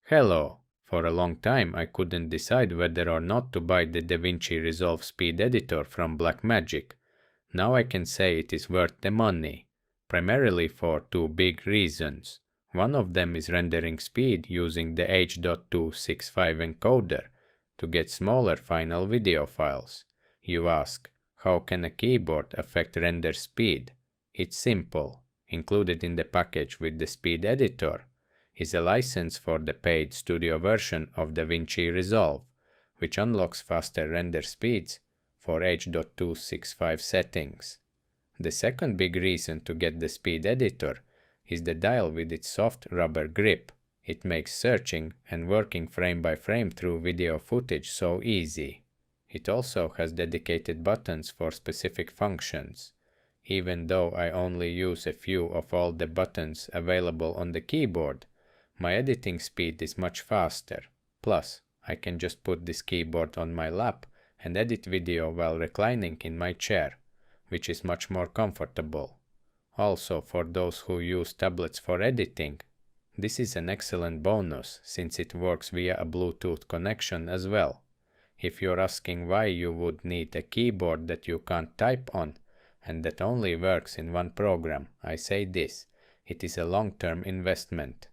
Hello! For a long time I couldn't decide whether or not to buy the DaVinci Resolve Speed Editor from Blackmagic. Now I can say it is worth the money, primarily for two big reasons. One of them is rendering speed using the H.265 encoder to get smaller final video files. You ask, how can a keyboard affect render speed? It's simple. Included in the package with the Speed Editor is a license for the paid studio version of DaVinci Resolve, which unlocks faster render speeds for H.265 settings. The second big reason to get the Speed Editor is the dial with its soft rubber grip. It makes searching and working frame by frame through video footage so easy. It also has dedicated buttons for specific functions. Even though I only use a few of all the buttons available on the keyboard, my editing speed is much faster. Plus, I can just put this keyboard on my lap and edit video while reclining in my chair, which is much more comfortable. Also, for those who use tablets for editing, this is an excellent bonus since it works via a Bluetooth connection as well. If you're asking why you would need a keyboard that you can't type on and that only works in one program, I say this: it is a long-term investment.